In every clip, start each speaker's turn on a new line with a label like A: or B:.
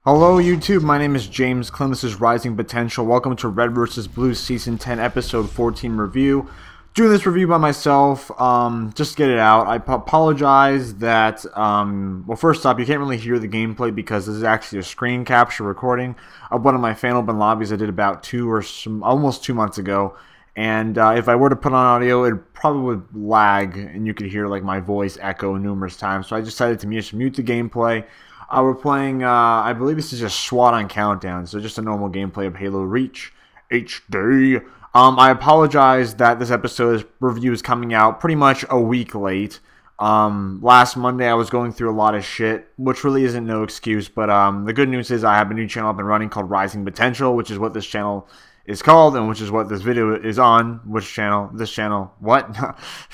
A: Hello YouTube, my name is James Clem, this is Rising Potential. Welcome to Red vs. Blue Season 10 Episode 14 review. Doing this review by myself, just to get it out. I apologize that, well, first off, you can't really hear the gameplay because this is actually a screen capture recording of one of my fan open lobbies I did about almost 2 months ago. And if I were to put on audio, it probably would lag and you could hear like my voice echo numerous times. So I decided to mute the gameplay. We're playing, I believe this is just SWAT on Countdown, so just a normal gameplay of Halo Reach HD. I apologize that this episode's review is coming out pretty much a week late. Last Monday I was going through a lot of shit, which really isn't no excuse, but the good news is I have a new channel up and running called Rising Potential, which is what this channel is called, and which is what this video is on. Which channel? This channel. What?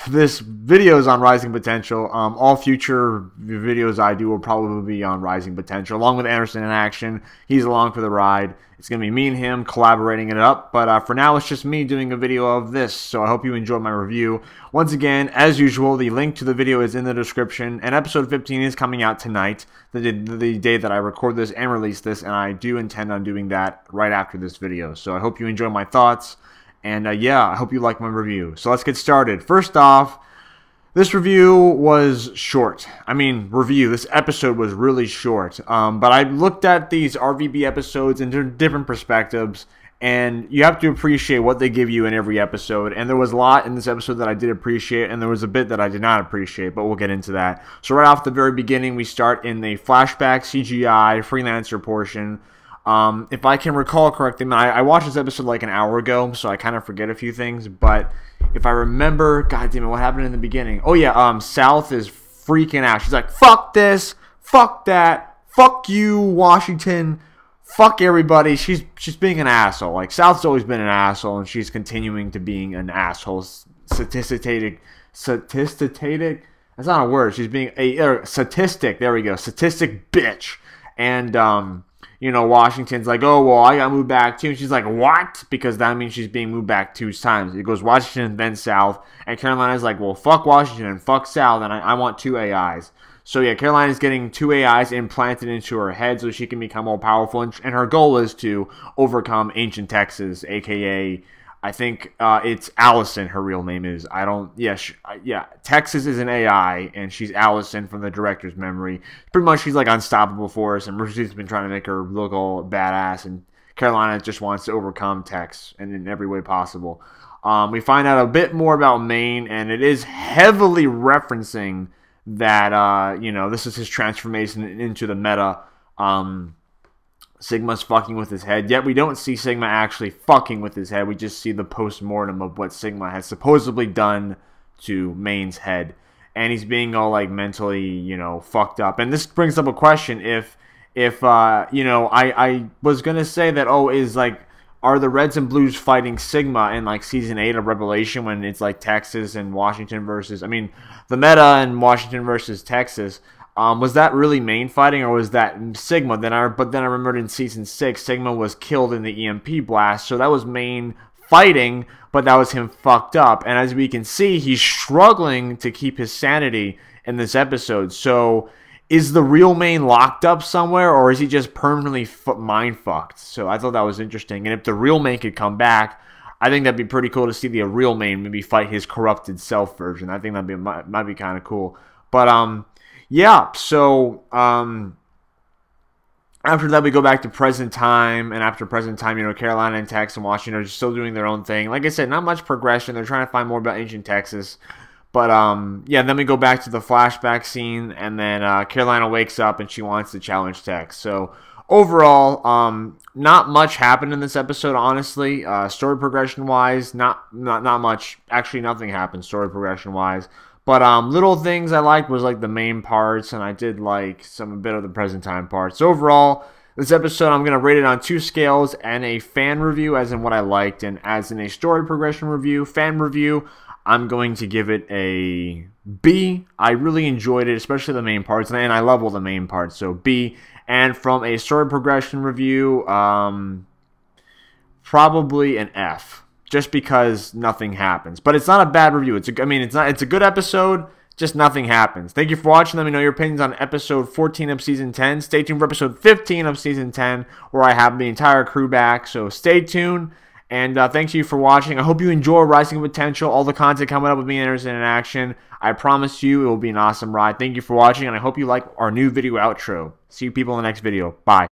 A: This video is on Rising Potential. All future videos I do will probably be on Rising Potential, along with Anderson in action. He's along for the ride. It's going to be me and him collaborating it up, but for now it's just me doing a video of this, so I hope you enjoyed my review. Once again, as usual, the link to the video is in the description, and episode 15 is coming out tonight, the day that I record this and release this, and I do intend on doing that right after this video. So I hope you enjoy my thoughts, and yeah, I hope you like my review. So let's get started. First off, this review was short. This episode was really short. But I looked at these RVB episodes in different perspectives, and you have to appreciate what they give you in every episode. And there was a lot in this episode that I did appreciate, and there was a bit that I did not appreciate, but we'll get into that. So right off the very beginning, we start in the flashback CGI freelancer portion. If I can recall correctly, I watched this episode like an hour ago, so I kind of forget a few things, but if I remember, god damn it, what happened in the beginning? Oh yeah, South is freaking out. She's like, fuck this, fuck that, fuck you, Washington, fuck everybody. She's being an asshole. Like, South's always been an asshole, and she's continuing to being an asshole. Statistic, that's not a word. She's being a statistic, there we go, statistic bitch. And, you know, Washington's like, oh, well, I got moved back too. And she's like, what? Because that means she's being moved back 2 times. It goes Washington, then South. And Carolina's like, well, fuck Washington and fuck South, and I want 2 AIs. So, yeah, Carolina's getting 2 AIs implanted into her head so she can become more powerful. And her goal is to overcome Ancient Texas, a.k.a., I think it's Allison, her real name is. Texas is an AI, and she's Allison from the director's memory. Pretty much she's like unstoppable for us, and Mercy's been trying to make her look all badass, and Carolina just wants to overcome Tex in every way possible. We find out a bit more about Maine, and it is heavily referencing that, you know, this is his transformation into the meta. Sigma's fucking with his head, yet we don't see Sigma actually fucking with his head. We just see the post-mortem of what Sigma has supposedly done to Maine's head. And he's being all, like, mentally, you know, fucked up. And this brings up a question. If you know, I was going to say that, oh, are the Reds and Blues fighting Sigma in, like, Season 8 of Revelation when it's, like, Texas and Washington versus, the meta and Washington versus Texas. Was that really Maine fighting, or was that Sigma? But then I remembered in Season 6, Sigma was killed in the EMP blast, so that was Maine fighting, but that was him fucked up. And as we can see, he's struggling to keep his sanity in this episode. So, is the real Maine locked up somewhere, or is he just permanently mind-fucked? So, I thought that was interesting. And if the real Maine could come back, I think that'd be pretty cool to see the real Maine maybe fight his corrupted self version. I think that might be kind of cool. But, yeah, so after that we go back to present time, and after present time, you know, Carolina and Texas and Washington are still doing their own thing. Like I said, not much progression. They're trying to find more about ancient Texas. But, yeah, then we go back to the flashback scene, and then Carolina wakes up and she wants to challenge Tex. So, overall, not much happened in this episode, honestly. Story progression-wise, not much. Actually, nothing happened story progression-wise. But little things I liked was like the main parts, and I did like a bit of the present time parts. So overall, this episode I'm going to rate it on 2 scales, and a fan review as in what I liked, and as in a story progression review, fan review, I'm going to give it a B. I really enjoyed it, especially the main parts, and I love all the main parts, so B. And from a story progression review, probably an F. Just because nothing happens, but it's not a bad review. It's a good episode. just nothing happens. Thank you for watching. Let me know your opinions on episode 14 of season 10. Stay tuned for episode 15 of season 10, where I have the entire crew back. So stay tuned, and thank you for watching. I hope you enjoy Rising Potential, all the content coming up with me and Anderson in action. I promise you it will be an awesome ride. Thank you for watching, and I hope you like our new video outro. See you people in the next video. Bye.